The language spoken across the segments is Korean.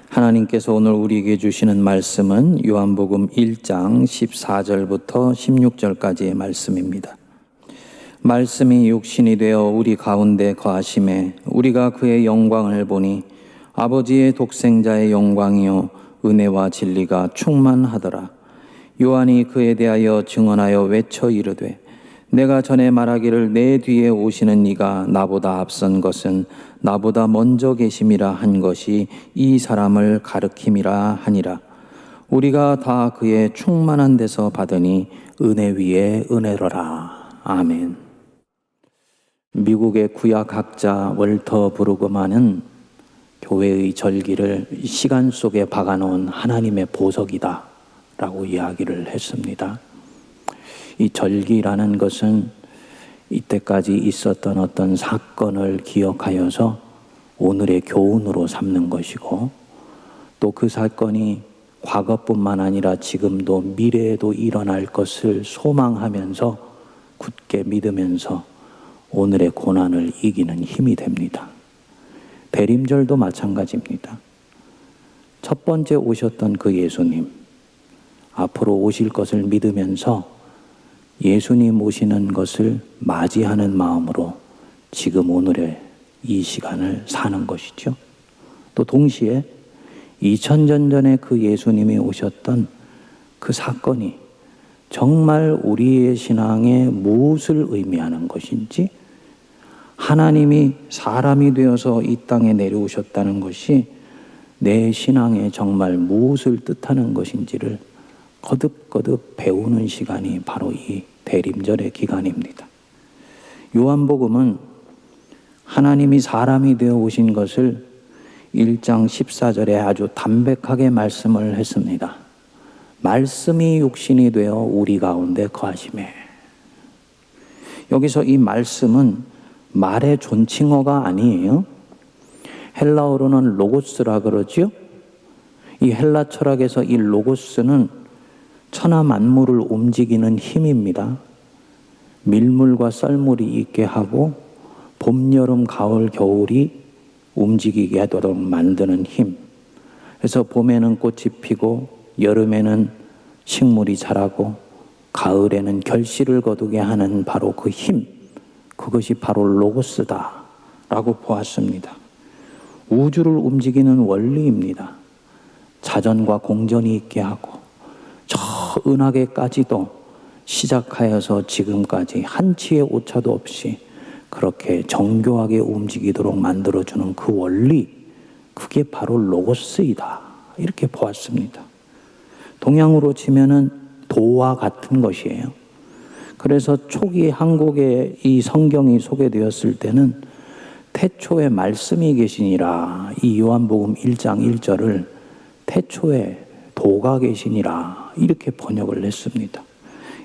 하나님께서 오늘 우리에게 주시는 말씀은 요한복음 1장 14절부터 16절까지의 말씀입니다. 말씀이 육신이 되어 우리 가운데 거하심에 우리가 그의 영광을 보니 아버지의 독생자의 영광이요 은혜와 진리가 충만하더라. 요한이 그에 대하여 증언하여 외쳐 이르되 내가 전에 말하기를 내 뒤에 오시는 이가 나보다 앞선 것은 나보다 먼저 계심이라 한 것이 이 사람을 가르킴이라 하니라. 우리가 다 그의 충만한 데서 받으니 은혜 위에 은혜로라. 아멘. 미국의 구약학자 월터 브루그만은 교회의 절기를 시간 속에 박아놓은 하나님의 보석이다 라고 이야기를 했습니다. 이 절기라는 것은 이때까지 있었던 어떤 사건을 기억하여서 오늘의 교훈으로 삼는 것이고, 또 그 사건이 과거뿐만 아니라 지금도 미래에도 일어날 것을 소망하면서 굳게 믿으면서 오늘의 고난을 이기는 힘이 됩니다. 대림절도 마찬가지입니다. 첫 번째 오셨던 그 예수님, 앞으로 오실 것을 믿으면서 예수님 오시는 것을 맞이하는 마음으로 지금 오늘의 이 시간을 사는 것이죠. 또 동시에 2000년 전에 그 예수님이 오셨던 그 사건이 정말 우리의 신앙에 무엇을 의미하는 것인지, 하나님이 사람이 되어서 이 땅에 내려오셨다는 것이 내 신앙에 정말 무엇을 뜻하는 것인지를 거듭거듭 배우는 시간이 바로 이 대림절의 기간입니다. 요한복음은 하나님이 사람이 되어 오신 것을 1장 14절에 아주 담백하게 말씀을 했습니다. 말씀이 육신이 되어 우리 가운데 거하시매. 여기서 이 말씀은 말의 존칭어가 아니에요. 헬라어로는 로고스라 그러죠. 이 헬라 철학에서 이 로고스는 천하 만물을 움직이는 힘입니다. 밀물과 썰물이 있게 하고 봄, 여름, 가을, 겨울이 움직이게 하도록 만드는 힘. 그래서 봄에는 꽃이 피고 여름에는 식물이 자라고 가을에는 결실을 거두게 하는 바로 그 힘, 그것이 바로 로고스다라고 보았습니다. 우주를 움직이는 원리입니다. 자전과 공전이 있게 하고 저 은하계까지도 시작하여서 지금까지 한치의 오차도 없이 그렇게 정교하게 움직이도록 만들어주는 그 원리, 그게 바로 로고스이다, 이렇게 보았습니다. 동양으로 치면은 도와 같은 것이에요. 그래서 초기 한국에 이 성경이 소개되었을 때는 태초에 말씀이 계시니라, 이 요한복음 1장 1절을 태초에 도가 계시니라 이렇게 번역을 했습니다.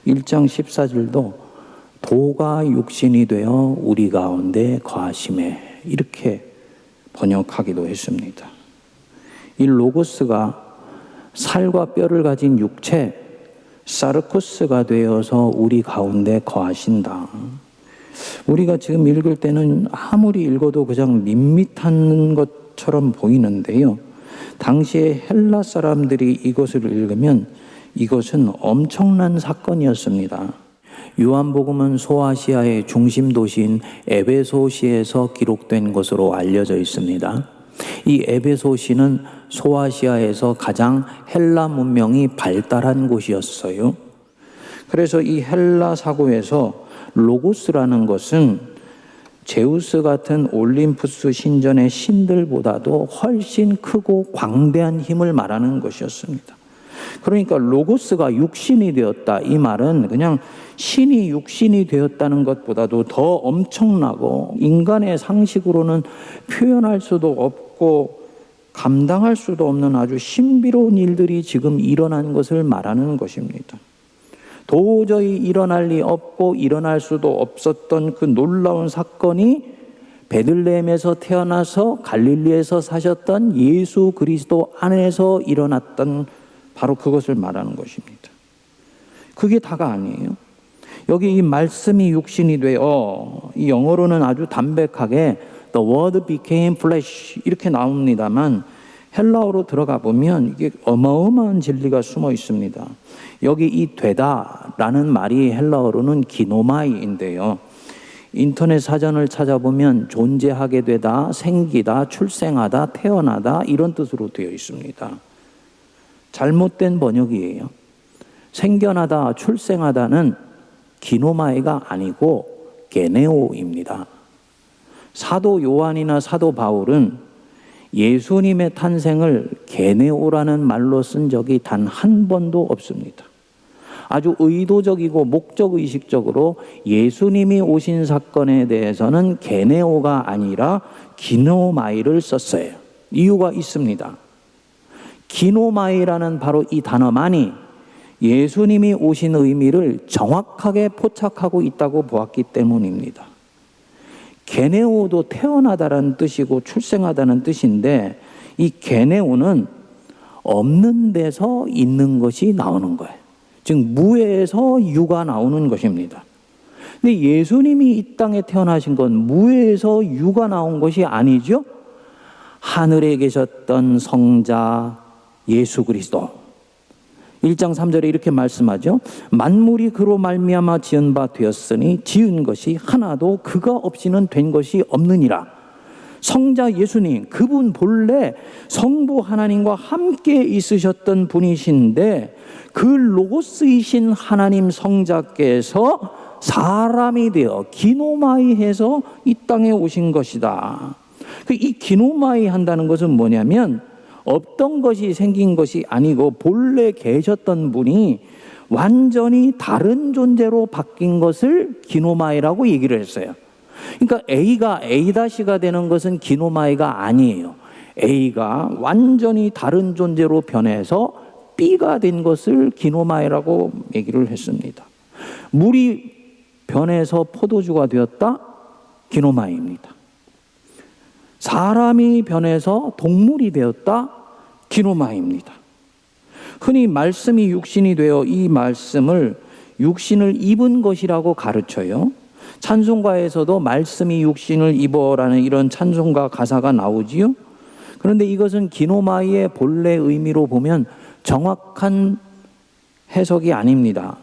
1장 14절도 도가 육신이 되어 우리 가운데 거하심에 이렇게 번역하기도 했습니다. 이 로고스가 살과 뼈를 가진 육체, 사르쿠스가 되어서 우리 가운데 거하신다. 우리가 지금 읽을 때는 아무리 읽어도 그냥 밋밋한 것처럼 보이는데요. 당시에 헬라 사람들이 이것을 읽으면 이것은 엄청난 사건이었습니다. 요한복음은 소아시아의 중심 도시인 에베소시에서 기록된 것으로 알려져 있습니다. 이 에베소시는 소아시아에서 가장 헬라 문명이 발달한 곳이었어요. 그래서 이 헬라 사고에서 로고스라는 것은 제우스 같은 올림푸스 신전의 신들보다도 훨씬 크고 광대한 힘을 말하는 것이었습니다. 그러니까 로고스가 육신이 되었다, 이 말은 그냥 신이 육신이 되었다는 것보다도 더 엄청나고 인간의 상식으로는 표현할 수도 없고 감당할 수도 없는 아주 신비로운 일들이 지금 일어난 것을 말하는 것입니다. 도저히 일어날 리 없고 일어날 수도 없었던 그 놀라운 사건이 베들레헴에서 태어나서 갈릴리에서 사셨던 예수 그리스도 안에서 일어났던 바로 그것을 말하는 것입니다. 그게 다가 아니에요. 여기 이 말씀이 육신이 되어, 이 영어로는 아주 담백하게 The Word became flesh 이렇게 나옵니다만 헬라어로 들어가 보면 이게 어마어마한 진리가 숨어 있습니다. 여기 이 되다라는 말이 헬라어로는 기노마이인데요. 인터넷 사전을 찾아보면 존재하게 되다, 생기다, 출생하다, 태어나다 이런 뜻으로 되어 있습니다. 잘못된 번역이에요. 생겨나다, 출생하다는 기노마이가 아니고 게네오입니다. 사도 요한이나 사도 바울은 예수님의 탄생을 게네오라는 말로 쓴 적이 단 한 번도 없습니다. 아주 의도적이고 목적의식적으로 예수님이 오신 사건에 대해서는 게네오가 아니라 기노마이를 썼어요. 이유가 있습니다. 기노마이라는 바로 이 단어만이 예수님이 오신 의미를 정확하게 포착하고 있다고 보았기 때문입니다. 게네오도 태어나다라는 뜻이고 출생하다는 뜻인데 이 게네오는 없는 데서 있는 것이 나오는 거예요. 즉 무에서 유가 나오는 것입니다. 근데 예수님이 이 땅에 태어나신 건 무에서 유가 나온 것이 아니죠. 하늘에 계셨던 성자 예수 그리스도 1장 3절에 이렇게 말씀하죠. 만물이 그로 말미암아 지은 바 되었으니 지은 것이 하나도 그가 없이는 된 것이 없느니라. 성자 예수님, 그분 본래 성부 하나님과 함께 있으셨던 분이신데 그 로고스이신 하나님 성자께서 사람이 되어 기노마이해서 이 땅에 오신 것이다. 이 기노마이 한다는 것은 뭐냐면 없던 것이 생긴 것이 아니고 본래 계셨던 분이 완전히 다른 존재로 바뀐 것을 기노마이라고 얘기를 했어요. 그러니까 A가 A-가 되는 것은 기노마이가 아니에요. A가 완전히 다른 존재로 변해서 B가 된 것을 기노마이라고 얘기를 했습니다. 물이 변해서 포도주가 되었다? 기노마이입니다. 사람이 변해서 동물이 되었다? 기노마이입니다. 흔히 말씀이 육신이 되어 이 말씀을 육신을 입은 것이라고 가르쳐요. 찬송가에서도 말씀이 육신을 입어라는 이런 찬송가 가사가 나오지요. 그런데 이것은 기노마이의 본래 의미로 보면 정확한 해석이 아닙니다.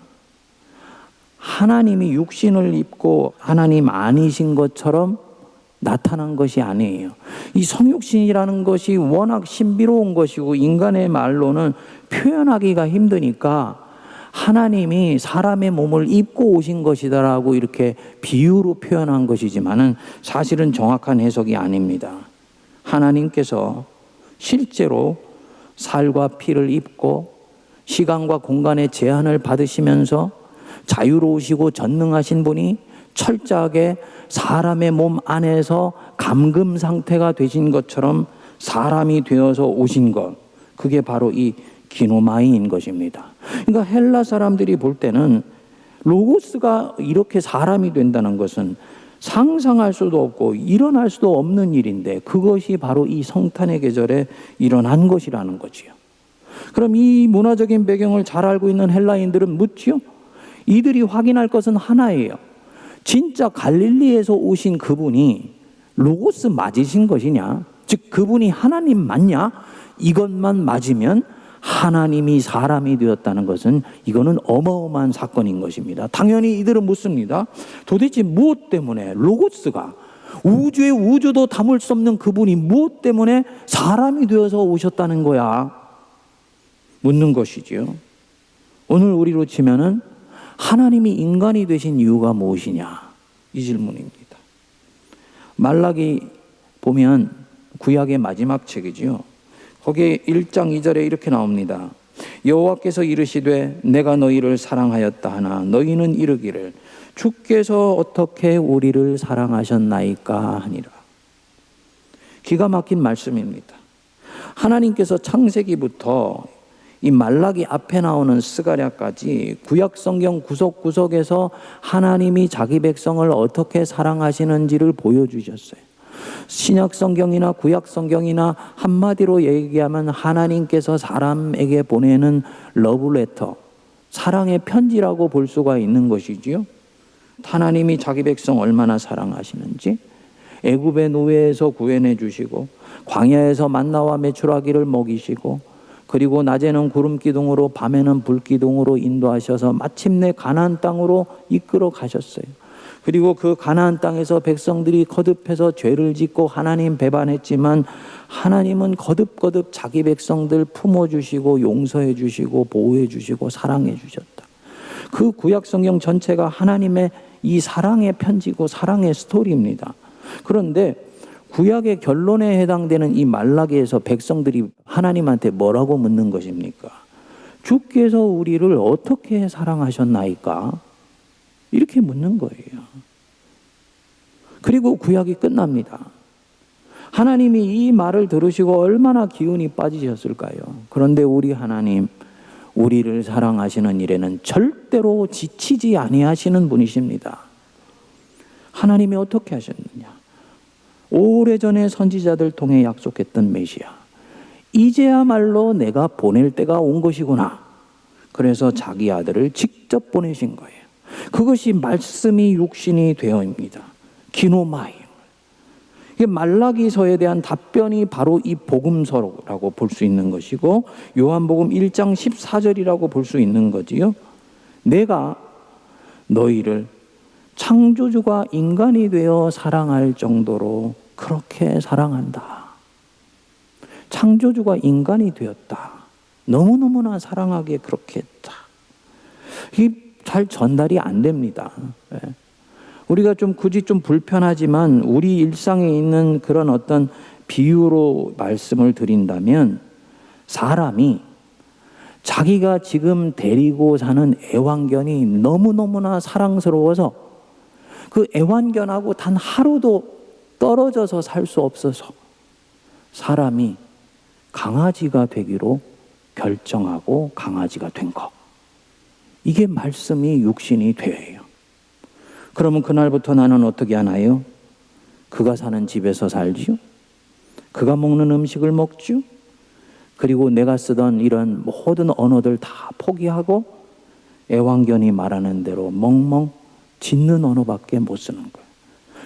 하나님이 육신을 입고 하나님 아니신 것처럼 나타난 것이 아니에요. 이 성육신이라는 것이 워낙 신비로운 것이고 인간의 말로는 표현하기가 힘드니까 하나님이 사람의 몸을 입고 오신 것이다라고 이렇게 비유로 표현한 것이지만은 사실은 정확한 해석이 아닙니다. 하나님께서 실제로 살과 피를 입고 시간과 공간의 제한을 받으시면서 자유로우시고 전능하신 분이 철저하게 사람의 몸 안에서 감금 상태가 되신 것처럼 사람이 되어서 오신 것, 그게 바로 이 기노마이인 것입니다. 그러니까 헬라 사람들이 볼 때는 로고스가 이렇게 사람이 된다는 것은 상상할 수도 없고 일어날 수도 없는 일인데 그것이 바로 이 성탄의 계절에 일어난 것이라는 거지요. 그럼 이 문화적인 배경을 잘 알고 있는 헬라인들은 묻지요? 이들이 확인할 것은 하나예요. 진짜 갈릴리에서 오신 그분이 로고스 맞으신 것이냐? 즉 그분이 하나님 맞냐? 이것만 맞으면 하나님이 사람이 되었다는 것은 이거는 어마어마한 사건인 것입니다. 당연히 이들은 묻습니다. 도대체 무엇 때문에 로고스가 우주의 우주도 담을 수 없는 그분이 무엇 때문에 사람이 되어서 오셨다는 거야? 묻는 것이지요. 오늘 우리로 치면은 하나님이 인간이 되신 이유가 무엇이냐? 이 질문입니다. 말라기 보면 구약의 마지막 책이지요. 거기에 1장 2절에 이렇게 나옵니다. 여호와께서 이르시되 내가 너희를 사랑하였다 하나 너희는 이르기를 주께서 어떻게 우리를 사랑하셨나이까 하니라. 기가 막힌 말씀입니다. 하나님께서 창세기부터 이 말라기 앞에 나오는 스가랴까지 구약 성경 구석구석에서 하나님이 자기 백성을 어떻게 사랑하시는지를 보여주셨어요. 신약 성경이나 구약 성경이나 한마디로 얘기하면 하나님께서 사람에게 보내는 러브레터, 사랑의 편지라고 볼 수가 있는 것이지요. 하나님이 자기 백성 얼마나 사랑하시는지, 애굽의 노예에서 구해내 주시고 광야에서 만나와 메추라기를 먹이시고 그리고 낮에는 구름 기둥으로 밤에는 불 기둥으로 인도하셔서 마침내 가나안 땅으로 이끌어 가셨어요. 그리고 그 가나안 땅에서 백성들이 거듭해서 죄를 짓고 하나님 배반했지만 하나님은 거듭거듭 자기 백성들 품어주시고 용서해 주시고 보호해 주시고 사랑해 주셨다. 그 구약 성경 전체가 하나님의 이 사랑의 편지고 사랑의 스토리입니다. 그런데 구약의 결론에 해당되는 이 말라기에서 백성들이 하나님한테 뭐라고 묻는 것입니까? 주께서 우리를 어떻게 사랑하셨나이까? 이렇게 묻는 거예요. 그리고 구약이 끝납니다. 하나님이 이 말을 들으시고 얼마나 기운이 빠지셨을까요? 그런데 우리 하나님, 우리를 사랑하시는 일에는 절대로 지치지 아니하시는 분이십니다. 하나님이 어떻게 하셨느냐? 오래전에 선지자들 통해 약속했던 메시아, 이제야말로 내가 보낼 때가 온 것이구나. 그래서 자기 아들을 직접 보내신 거예요. 그것이 말씀이 육신이 되어입니다. 기노마이. 이게 말라기서에 대한 답변이 바로 이 복음서라고 볼 수 있는 것이고 요한복음 1장 14절이라고 볼 수 있는 거지요. 내가 너희를 창조주가 인간이 되어 사랑할 정도로 그렇게 사랑한다. 창조주가 인간이 되었다. 너무너무나 사랑하게 그렇게 했다. 이게 잘 전달이 안 됩니다. 우리가 좀 굳이 좀 불편하지만 우리 일상에 있는 그런 어떤 비유로 말씀을 드린다면 사람이 자기가 지금 데리고 사는 애완견이 너무너무나 사랑스러워서 그 애완견하고 단 하루도 떨어져서 살 수 없어서 사람이 강아지가 되기로 결정하고 강아지가 된 것. 이게 말씀이 육신이 되어요. 그러면 그날부터 나는 어떻게 하나요? 그가 사는 집에서 살지요. 그가 먹는 음식을 먹지요. 그리고 내가 쓰던 이런 모든 언어들 다 포기하고 애완견이 말하는 대로 멍멍 짖는 언어밖에 못 쓰는 거예요.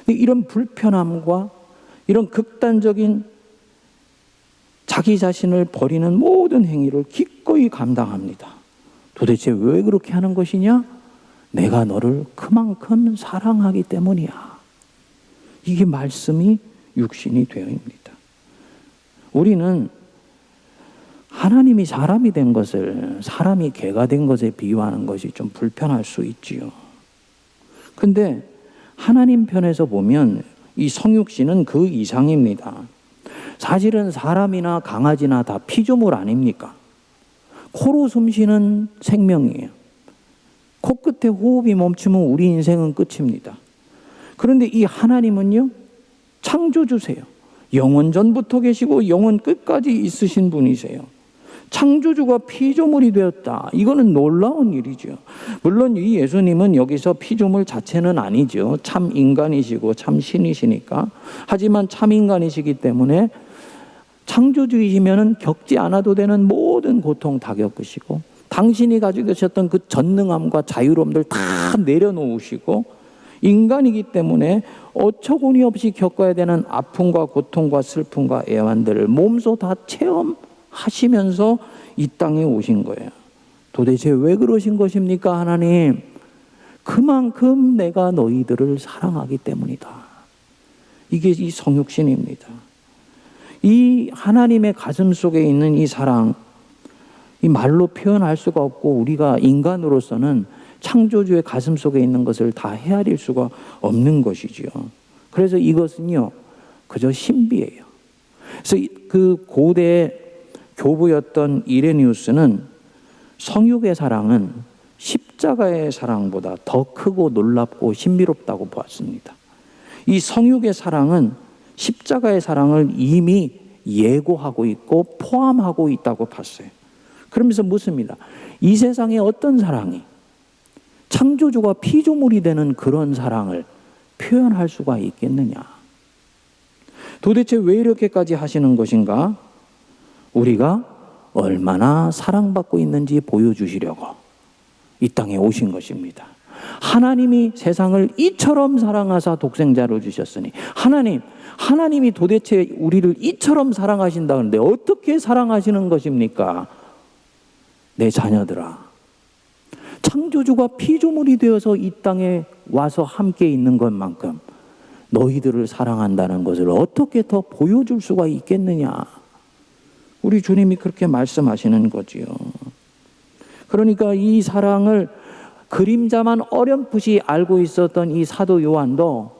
이런 불편함과 이런 극단적인 자기 자신을 버리는 모든 행위를 기꺼이 감당합니다. 도대체 왜 그렇게 하는 것이냐? 내가 너를 그만큼 사랑하기 때문이야. 이게 말씀이 육신이 되어입니다. 우리는 하나님이 사람이 된 것을 사람이 개가 된 것에 비유하는 것이 좀 불편할 수 있지요. 근데 하나님 편에서 보면 이 성육신은 그 이상입니다. 사실은 사람이나 강아지나 다 피조물 아닙니까? 코로 숨쉬는 생명이에요. 코끝에 호흡이 멈추면 우리 인생은 끝입니다. 그런데 이 하나님은요, 창조주세요. 영원 전부터 계시고 영원 끝까지 있으신 분이세요. 창조주가 피조물이 되었다. 이거는 놀라운 일이죠. 물론 이 예수님은 여기서 피조물 자체는 아니죠. 참 인간이시고 참 신이시니까. 하지만 참 인간이시기 때문에 창조주이시면 겪지 않아도 되는 모든 고통 다 겪으시고 당신이 가지고 계셨던 그 전능함과 자유로움들 다 내려놓으시고 인간이기 때문에 어처구니 없이 겪어야 되는 아픔과 고통과 슬픔과 애환들을 몸소 다 체험하시면서 이 땅에 오신 거예요. 도대체 왜 그러신 것입니까, 하나님? 그만큼 내가 너희들을 사랑하기 때문이다. 이게 이 성육신입니다. 이 하나님의 가슴 속에 있는 이 사랑, 이 말로 표현할 수가 없고 우리가 인간으로서는 창조주의 가슴 속에 있는 것을 다 헤아릴 수가 없는 것이지요. 그래서 이것은요, 그저 신비예요. 그래서 그 고대 교부였던 이레니우스는 성육의 사랑은 십자가의 사랑보다 더 크고 놀랍고 신비롭다고 보았습니다. 이 성육의 사랑은 십자가의 사랑을 이미 예고하고 있고 포함하고 있다고 봤어요. 그러면서 묻습니다. 이 세상에 어떤 사랑이 창조주가 피조물이 되는 그런 사랑을 표현할 수가 있겠느냐? 도대체 왜 이렇게까지 하시는 것인가? 우리가 얼마나 사랑받고 있는지 보여주시려고 이 땅에 오신 것입니다. 하나님이 세상을 이처럼 사랑하사 독생자를 주셨으니 하나님이 도대체 우리를 이처럼 사랑하신다는데 어떻게 사랑하시는 것입니까? 내 자녀들아, 창조주가 피조물이 되어서 이 땅에 와서 함께 있는 것만큼 너희들을 사랑한다는 것을 어떻게 더 보여줄 수가 있겠느냐. 우리 주님이 그렇게 말씀하시는 거지요. 그러니까 이 사랑을 그림자만 어렴풋이 알고 있었던 이 사도 요한도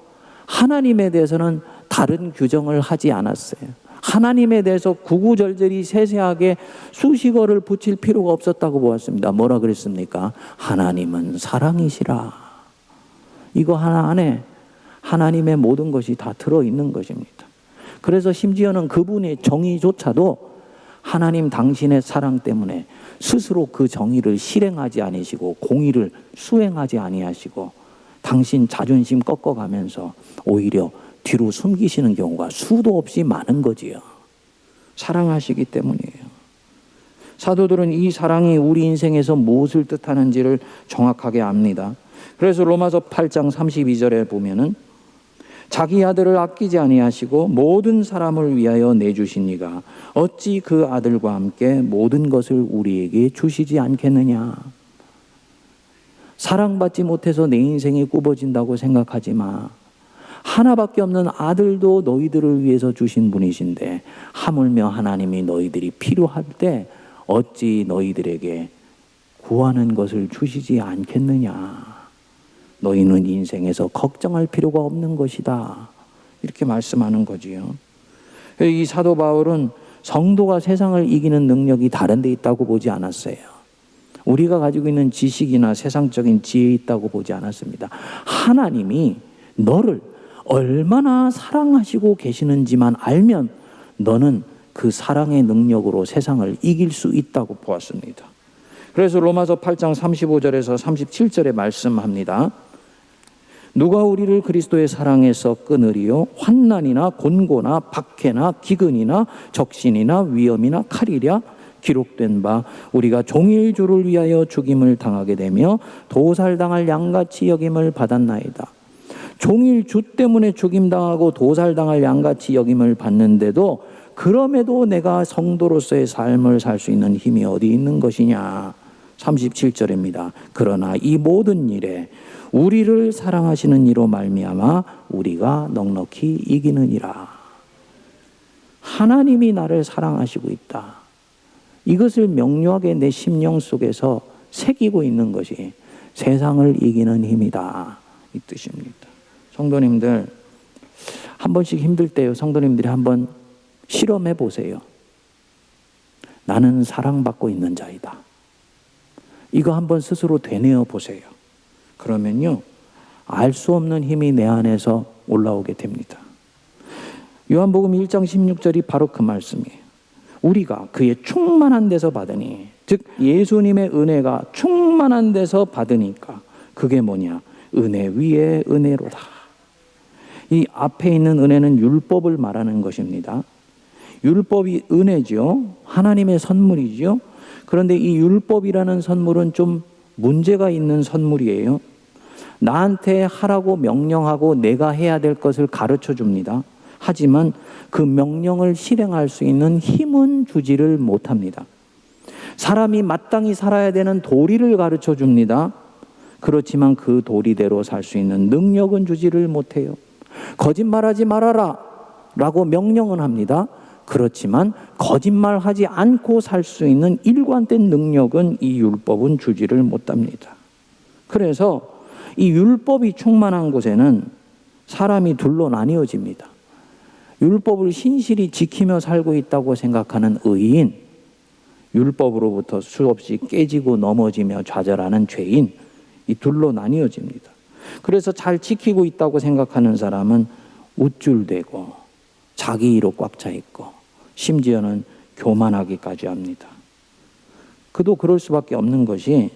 하나님에 대해서는 다른 규정을 하지 않았어요. 하나님에 대해서 구구절절히 세세하게 수식어를 붙일 필요가 없었다고 보았습니다. 뭐라 그랬습니까? 하나님은 사랑이시라. 이거 하나 안에 하나님의 모든 것이 다 들어있는 것입니다. 그래서 심지어는 그분의 정의조차도 하나님 당신의 사랑 때문에 스스로 그 정의를 실행하지 아니시고 공의를 수행하지 아니하시고 당신 자존심 꺾어가면서 오히려 뒤로 숨기시는 경우가 수도 없이 많은 거지요. 사랑하시기 때문이에요. 사도들은 이 사랑이 우리 인생에서 무엇을 뜻하는지를 정확하게 압니다. 그래서 로마서 8장 32절에 보면은 자기 아들을 아끼지 아니하시고 모든 사람을 위하여 내주신 이가 어찌 그 아들과 함께 모든 것을 우리에게 주시지 않겠느냐. 사랑받지 못해서 내 인생이 굽어진다고 생각하지 마. 하나밖에 없는 아들도 너희들을 위해서 주신 분이신데 하물며 하나님이 너희들이 필요할 때 어찌 너희들에게 구하는 것을 주시지 않겠느냐. 너희는 인생에서 걱정할 필요가 없는 것이다. 이렇게 말씀하는 거지요. 이 사도 바울은 성도가 세상을 이기는 능력이 다른 데 있다고 보지 않았어요. 우리가 가지고 있는 지식이나 세상적인 지혜에 있다고 보지 않았습니다. 하나님이 너를 얼마나 사랑하시고 계시는지만 알면 너는 그 사랑의 능력으로 세상을 이길 수 있다고 보았습니다. 그래서 로마서 8장 35절에서 37절에 말씀합니다. 누가 우리를 그리스도의 사랑에서 끊으리요? 환난이나 곤고나 박해나 기근이나 적신이나 위험이나 칼이랴? 기록된 바 우리가 종일 주를 위하여 죽임을 당하게 되며 도살당할 양같이 여김을 받았나이다. 종일 주 때문에 죽임당하고 도살당할 양같이 여김을 받는데도 그럼에도 내가 성도로서의 삶을 살 수 있는 힘이 어디 있는 것이냐. 37절입니다. 그러나 이 모든 일에 우리를 사랑하시는 이로 말미암아 우리가 넉넉히 이기느니라. 하나님이 나를 사랑하시고 있다. 이것을 명료하게 내 심령 속에서 새기고 있는 것이 세상을 이기는 힘이다. 이 뜻입니다. 성도님들, 한 번씩 힘들 때요. 성도님들이 한번 실험해 보세요. 나는 사랑받고 있는 자이다. 이거 한번 스스로 되뇌어 보세요. 그러면요, 알 수 없는 힘이 내 안에서 올라오게 됩니다. 요한복음 1장 16절이 바로 그 말씀이에요. 우리가 그의 충만한 데서 받으니, 즉 예수님의 은혜가 충만한 데서 받으니까 그게 뭐냐? 은혜 위에 은혜로다. 이 앞에 있는 은혜는 율법을 말하는 것입니다. 율법이 은혜죠. 하나님의 선물이죠. 그런데 이 율법이라는 선물은 좀 문제가 있는 선물이에요. 나한테 하라고 명령하고 내가 해야 될 것을 가르쳐 줍니다. 하지만 그 명령을 실행할 수 있는 힘은 주지를 못합니다. 사람이 마땅히 살아야 되는 도리를 가르쳐 줍니다. 그렇지만 그 도리대로 살 수 있는 능력은 주지를 못해요. 거짓말하지 말아라 라고 명령은 합니다. 그렇지만 거짓말하지 않고 살 수 있는 일관된 능력은 이 율법은 주지를 못합니다. 그래서 이 율법이 충만한 곳에는 사람이 둘로 나뉘어집니다. 율법을 신실히 지키며 살고 있다고 생각하는 의인, 율법으로부터 수없이 깨지고 넘어지며 좌절하는 죄인, 이 둘로 나뉘어집니다. 그래서 잘 지키고 있다고 생각하는 사람은 우쭐대고 자기 이로 꽉 차 있고 심지어는 교만하기까지 합니다. 그도 그럴 수밖에 없는 것이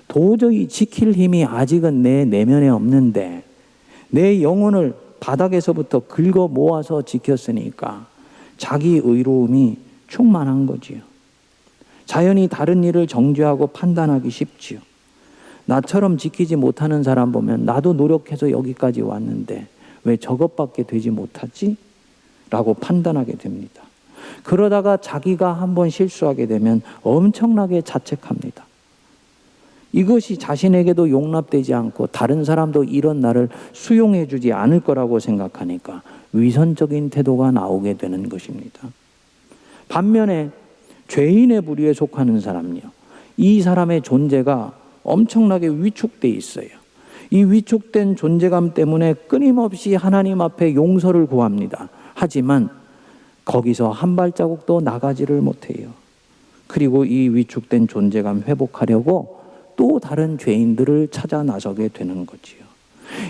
도저히 지킬 힘이 아직은 내 내면에 없는데 내 영혼을 바닥에서부터 긁어 모아서 지켰으니까 자기 의로움이 충만한 거지요. 자연히 다른 일을 정죄하고 판단하기 쉽지요. 나처럼 지키지 못하는 사람 보면 나도 노력해서 여기까지 왔는데 왜 저것밖에 되지 못하지? 라고 판단하게 됩니다. 그러다가 자기가 한번 실수하게 되면 엄청나게 자책합니다. 이것이 자신에게도 용납되지 않고 다른 사람도 이런 나를 수용해 주지 않을 거라고 생각하니까 위선적인 태도가 나오게 되는 것입니다. 반면에 죄인의 부류에 속하는 사람요, 이 사람의 존재가 엄청나게 위축돼 있어요. 이 위축된 존재감 때문에 끊임없이 하나님 앞에 용서를 구합니다. 하지만 거기서 한 발자국도 나가지를 못해요. 그리고 이 위축된 존재감 회복하려고 또 다른 죄인들을 찾아 나서게 되는 거지요.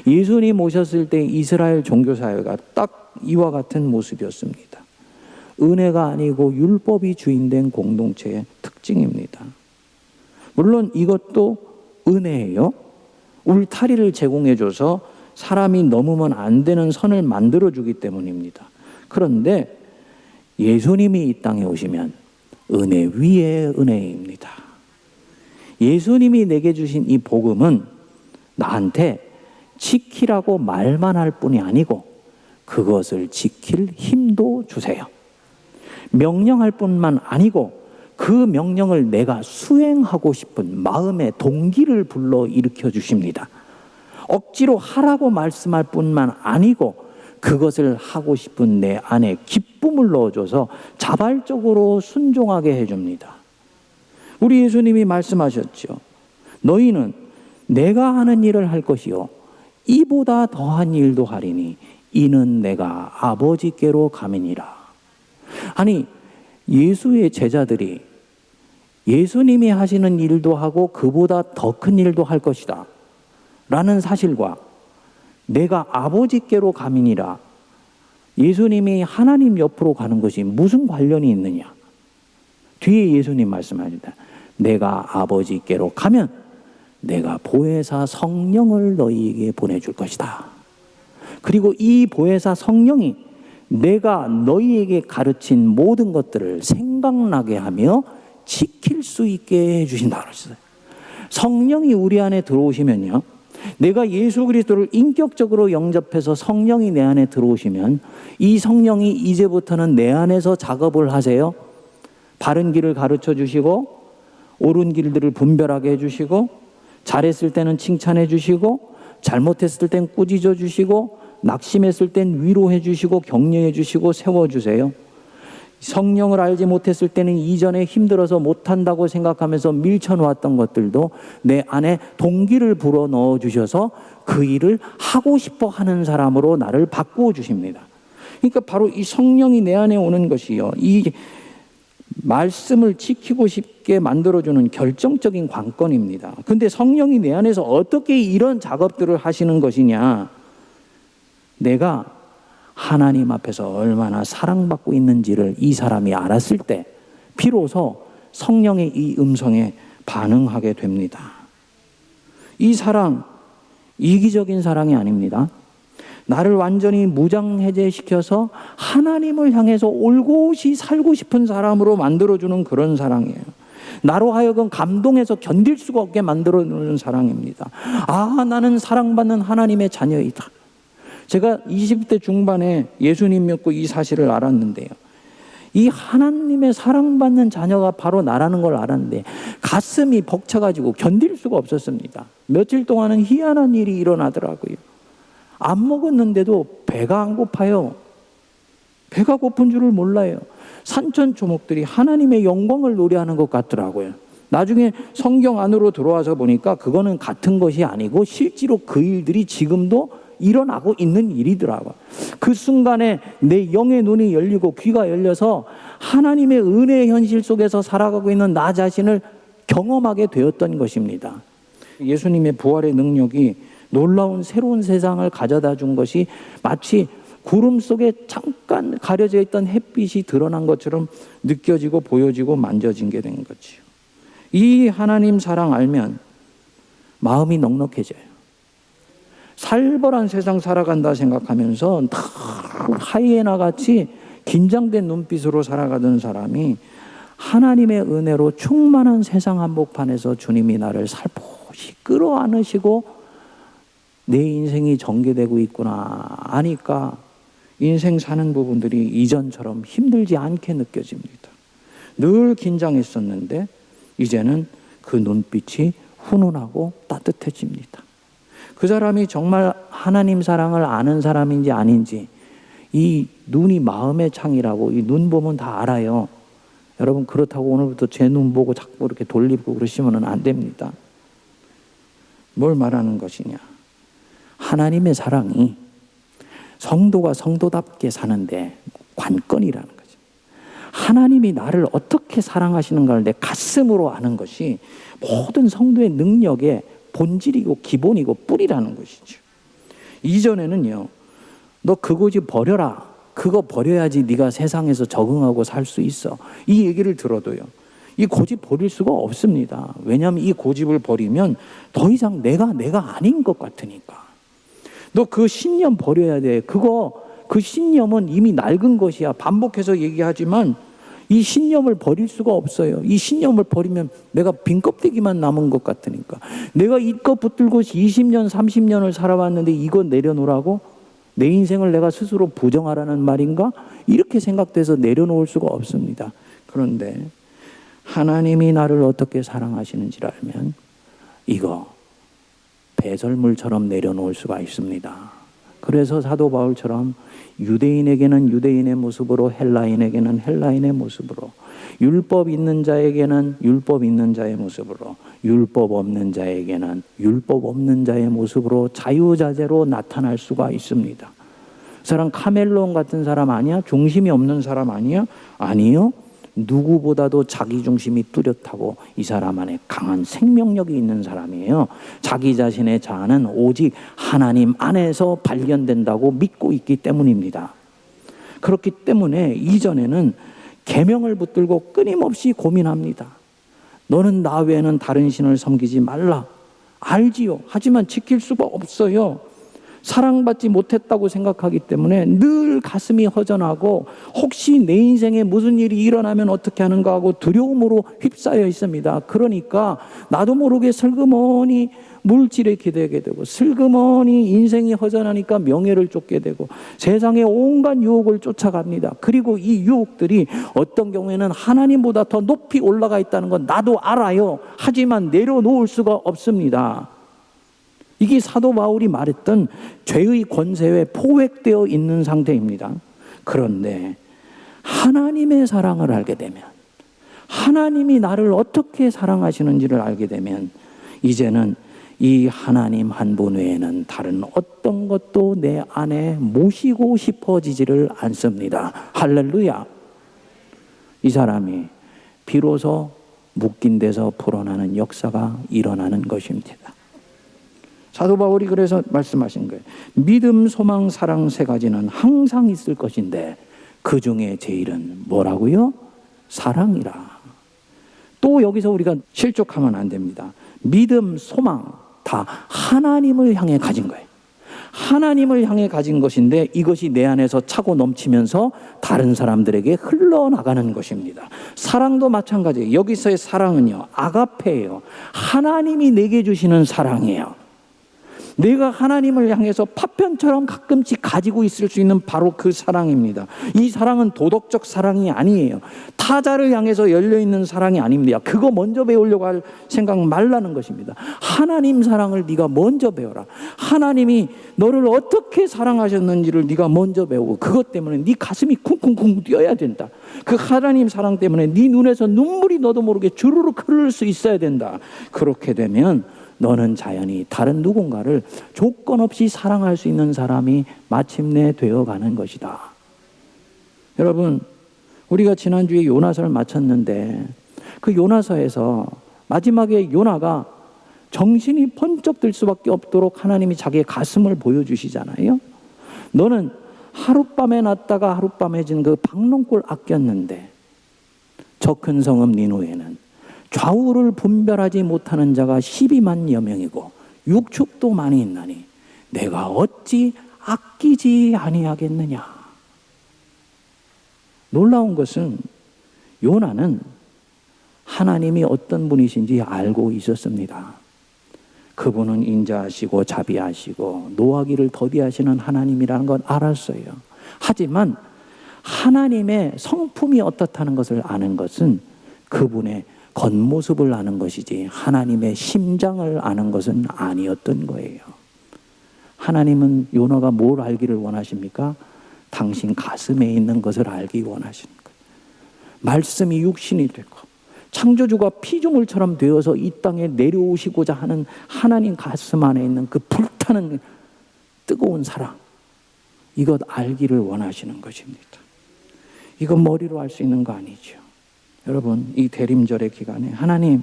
예수님 오셨을 때 이스라엘 종교사회가 딱 이와 같은 모습이었습니다. 은혜가 아니고 율법이 주인된 공동체의 특징입니다. 물론 이것도 은혜예요. 울타리를 제공해줘서 사람이 넘으면 안 되는 선을 만들어주기 때문입니다. 그런데 예수님이 이 땅에 오시면 은혜 위에 은혜입니다. 예수님이 내게 주신 이 복음은 나한테 지키라고 말만 할 뿐이 아니고 그것을 지킬 힘도 주세요. 명령할 뿐만 아니고 그 명령을 내가 수행하고 싶은 마음의 동기를 불러 일으켜 주십니다. 억지로 하라고 말씀할 뿐만 아니고 그것을 하고 싶은 내 안에 기쁨을 넣어줘서 자발적으로 순종하게 해줍니다. 우리 예수님이 말씀하셨죠. 너희는 내가 하는 일을 할 것이요 이보다 더한 일도 하리니 이는 내가 아버지께로 가미니라. 아니, 예수의 제자들이 예수님이 하시는 일도 하고 그보다 더 큰 일도 할 것이다 라는 사실과 내가 아버지께로 가미니라, 예수님이 하나님 옆으로 가는 것이 무슨 관련이 있느냐? 뒤에 예수님 말씀하십니다. 내가 아버지께로 가면 내가 보혜사 성령을 너희에게 보내줄 것이다. 그리고 이 보혜사 성령이 내가 너희에게 가르친 모든 것들을 생각나게 하며 지킬 수 있게 해주신다 그러셨어요. 성령이 우리 안에 들어오시면요, 내가 예수 그리스도를 인격적으로 영접해서 성령이 내 안에 들어오시면 이 성령이 이제부터는 내 안에서 작업을 하세요. 바른 길을 가르쳐 주시고 옳은 길들을 분별하게 해주시고 잘했을 때는 칭찬해 주시고 잘못했을 땐 꾸짖어 주시고 낙심했을 땐 위로해 주시고 격려해 주시고 세워주세요. 성령을 알지 못했을 때는 이전에 힘들어서 못한다고 생각하면서 밀쳐놓았던 것들도 내 안에 동기를 불어 넣어 주셔서 그 일을 하고 싶어 하는 사람으로 나를 바꾸어 주십니다. 그러니까 바로 이 성령이 내 안에 오는 것이요, 이 말씀을 지키고 싶게 만들어주는 결정적인 관건입니다. 근데 성령이 내 안에서 어떻게 이런 작업들을 하시는 것이냐? 내가 하나님 앞에서 얼마나 사랑받고 있는지를 이 사람이 알았을 때 비로소 성령의 이 음성에 반응하게 됩니다. 이 사랑, 이기적인 사랑이 아닙니다. 나를 완전히 무장해제시켜서 하나님을 향해서 올곧이 살고 싶은 사람으로 만들어주는 그런 사랑이에요. 나로 하여금 감동해서 견딜 수가 없게 만들어주는 사랑입니다. 아, 나는 사랑받는 하나님의 자녀이다. 제가 20대 중반에 예수님 믿고 이 사실을 알았는데요, 이 하나님의 사랑받는 자녀가 바로 나라는 걸 알았는데 가슴이 벅차가지고 견딜 수가 없었습니다. 며칠 동안은 희한한 일이 일어나더라고요. 안 먹었는데도 배가 안 고파요. 배가 고픈 줄을 몰라요. 산천초목들이 하나님의 영광을 노래하는 것 같더라고요. 나중에 성경 안으로 들어와서 보니까 그거는 같은 것이 아니고 실제로 그 일들이 지금도 일어나고 있는 일이더라고요. 그 순간에 내 영의 눈이 열리고 귀가 열려서 하나님의 은혜의 현실 속에서 살아가고 있는 나 자신을 경험하게 되었던 것입니다. 예수님의 부활의 능력이 놀라운 새로운 세상을 가져다 준 것이 마치 구름 속에 잠깐 가려져 있던 햇빛이 드러난 것처럼 느껴지고 보여지고 만져진 게 된 거지요. 이 하나님 사랑 알면 마음이 넉넉해져요. 살벌한 세상 살아간다 생각하면서 하이에나 같이 긴장된 눈빛으로 살아가던 사람이 하나님의 은혜로 충만한 세상 한복판에서 주님이 나를 살포시 조금씩 끌어안으시고 내 인생이 전개되고 있구나 아니까 인생 사는 부분들이 이전처럼 힘들지 않게 느껴집니다. 늘 긴장했었는데 이제는 그 눈빛이 훈훈하고 따뜻해집니다. 그 사람이 정말 하나님 사랑을 아는 사람인지 아닌지 이 눈이 마음의 창이라고 이 눈 보면 다 알아요. 여러분 그렇다고 오늘부터 제 눈 보고 자꾸 이렇게 돌리고 그러시면 안 됩니다. 뭘 말하는 것이냐? 하나님의 사랑이 성도가 성도답게 사는데 관건이라는 거죠. 하나님이 나를 어떻게 사랑하시는가를 내 가슴으로 아는 것이 모든 성도의 능력의 본질이고 기본이고 뿌리라는 것이죠. 이전에는요, 너 그 고집 버려라. 그거 버려야지 네가 세상에서 적응하고 살 수 있어. 이 얘기를 들어도요, 이 고집 버릴 수가 없습니다. 왜냐하면 이 고집을 버리면 더 이상 내가 아닌 것 같으니까. 너 그 신념 버려야 돼. 그 신념은 이미 낡은 것이야. 반복해서 얘기하지만 이 신념을 버릴 수가 없어요. 이 신념을 버리면 내가 빈 껍데기만 남은 것 같으니까. 내가 이껏 붙들고 20년, 30년을 살아왔는데 이거 내려놓으라고? 내 인생을 내가 스스로 부정하라는 말인가? 이렇게 생각돼서 내려놓을 수가 없습니다. 그런데 하나님이 나를 어떻게 사랑하시는지를 알면 이거 배설물처럼 내려놓을 수가 있습니다. 그래서 사도 바울처럼 유대인에게는 유대인의 모습으로, 헬라인에게는 헬라인의 모습으로, 율법 있는 자에게는 율법 있는 자의 모습으로, 율법 없는 자에게는 율법 없는 자의 모습으로 자유자재로 나타날 수가 있습니다. 그 사람 카멜론 같은 사람 아니야? 중심이 없는 사람 아니야? 아니요. 누구보다도 자기 중심이 뚜렷하고 이 사람 안에 강한 생명력이 있는 사람이에요. 자기 자신의 자아는 오직 하나님 안에서 발견된다고 믿고 있기 때문입니다. 그렇기 때문에 이전에는 계명을 붙들고 끊임없이 고민합니다. 너는 나 외에는 다른 신을 섬기지 말라. 알지요. 하지만 지킬 수가 없어요. 사랑받지 못했다고 생각하기 때문에 늘 가슴이 허전하고 혹시 내 인생에 무슨 일이 일어나면 어떻게 하는가 하고 두려움으로 휩싸여 있습니다. 그러니까 나도 모르게 슬그머니 물질에 기대게 되고 슬그머니 인생이 허전하니까 명예를 쫓게 되고 세상의 온갖 유혹을 쫓아갑니다. 그리고 이 유혹들이 어떤 경우에는 하나님보다 더 높이 올라가 있다는 건 나도 알아요. 하지만 내려놓을 수가 없습니다. 이게 사도 바울이 말했던 죄의 권세에 포획되어 있는 상태입니다. 그런데 하나님의 사랑을 알게 되면, 하나님이 나를 어떻게 사랑하시는지를 알게 되면 이제는 이 하나님 한 분 외에는 다른 어떤 것도 내 안에 모시고 싶어지지를 않습니다. 할렐루야. 이 사람이 비로소 묶인 데서 풀어나는 역사가 일어나는 것입니다. 사도 바울이 그래서 말씀하신 거예요. 믿음, 소망, 사랑 세 가지는 항상 있을 것인데 그 중에 제일은 뭐라고요? 사랑이라. 또 여기서 우리가 실족하면 안 됩니다. 믿음, 소망 다 하나님을 향해 가진 거예요. 하나님을 향해 가진 것인데 이것이 내 안에서 차고 넘치면서 다른 사람들에게 흘러나가는 것입니다. 사랑도 마찬가지예요. 여기서의 사랑은요, 아가페예요. 하나님이 내게 주시는 사랑이에요. 내가 하나님을 향해서 파편처럼 가끔씩 가지고 있을 수 있는 바로 그 사랑입니다. 이 사랑은 도덕적 사랑이 아니에요. 타자를 향해서 열려있는 사랑이 아닙니다. 그거 먼저 배우려고 할 생각 말라는 것입니다. 하나님 사랑을 네가 먼저 배워라. 하나님이 너를 어떻게 사랑하셨는지를 네가 먼저 배우고 그것 때문에 네 가슴이 쿵쿵쿵 뛰어야 된다. 그 하나님 사랑 때문에 네 눈에서 눈물이 너도 모르게 주르륵 흐를 수 있어야 된다. 그렇게 되면 너는 자연히 다른 누군가를 조건 없이 사랑할 수 있는 사람이 마침내 되어가는 것이다. 여러분, 우리가 지난주에 요나서를 마쳤는데 그 요나서에서 마지막에 요나가 정신이 번쩍 들 수밖에 없도록 하나님이 자기의 가슴을 보여주시잖아요. 너는 하룻밤에 났다가 하룻밤에 진 그 박농골 아꼈는데 저 큰 성읍 니누에는 좌우를 분별하지 못하는 자가 12만여 명이고 육축도 많이 있나니 내가 어찌 아끼지 아니하겠느냐. 놀라운 것은 요나는 하나님이 어떤 분이신지 알고 있었습니다. 그분은 인자하시고 자비하시고 노하기를 더디하시는 하나님이라는 건 알았어요. 하지만 하나님의 성품이 어떻다는 것을 아는 것은 그분의 겉모습을 아는 것이지 하나님의 심장을 아는 것은 아니었던 거예요. 하나님은 요나가 뭘 알기를 원하십니까? 당신 가슴에 있는 것을 알기 원하시는 거예요. 말씀이 육신이 되고 창조주가 피조물처럼 되어서 이 땅에 내려오시고자 하는 하나님 가슴 안에 있는 그 불타는 뜨거운 사랑, 이것 알기를 원하시는 것입니다. 이건 머리로 알 수 있는 거 아니죠. 여러분, 이 대림절의 기간에 하나님,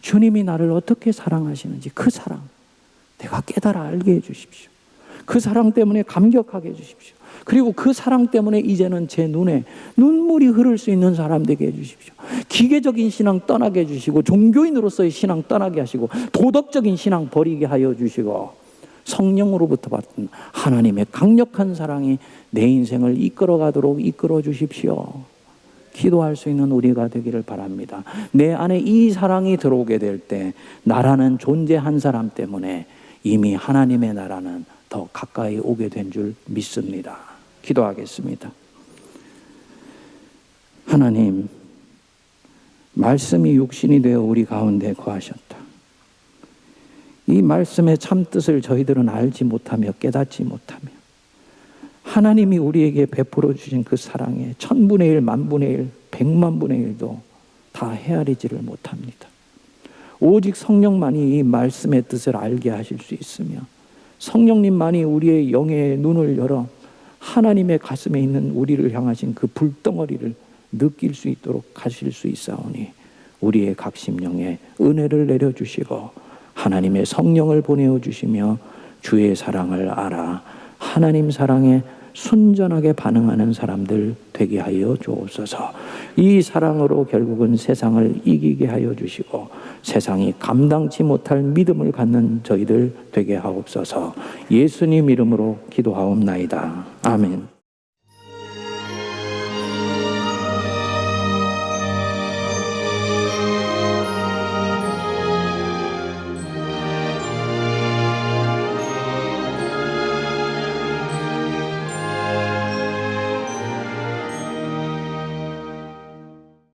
주님이 나를 어떻게 사랑하시는지 그 사랑 내가 깨달아 알게 해주십시오. 그 사랑 때문에 감격하게 해주십시오. 그리고 그 사랑 때문에 이제는 제 눈에 눈물이 흐를 수 있는 사람 되게 해주십시오. 기계적인 신앙 떠나게 해주시고 종교인으로서의 신앙 떠나게 하시고 도덕적인 신앙 버리게 하여 주시고 성령으로부터 받은 하나님의 강력한 사랑이 내 인생을 이끌어가도록 이끌어 주십시오. 기도할 수 있는 우리가 되기를 바랍니다. 내 안에 이 사랑이 들어오게 될 때 나라는 존재 한 사람 때문에 이미 하나님의 나라는 더 가까이 오게 된 줄 믿습니다. 기도하겠습니다. 하나님, 말씀이 육신이 되어 우리 가운데 거하셨다. 이 말씀의 참뜻을 저희들은 알지 못하며 깨닫지 못하며 하나님이 우리에게 베풀어 주신 그 사랑의 1000분의 1, 10,000분의 1, 100,000분의 1도 다 헤아리지를 못합니다. 오직 성령만이 이 말씀의 뜻을 알게 하실 수 있으며 성령님만이 우리의 영의 눈을 열어 하나님의 가슴에 있는 우리를 향하신 그 불덩어리를 느낄 수 있도록 하실 수 있사오니 우리의 각심령에 은혜를 내려주시고 하나님의 성령을 보내어 주시며 주의 사랑을 알아 하나님 사랑에 순전하게 반응하는 사람들 되게 하여 주옵소서. 이 사랑으로 결국은 세상을 이기게 하여 주시고 세상이 감당치 못할 믿음을 갖는 저희들 되게 하옵소서. 예수님 이름으로 기도하옵나이다. 아멘.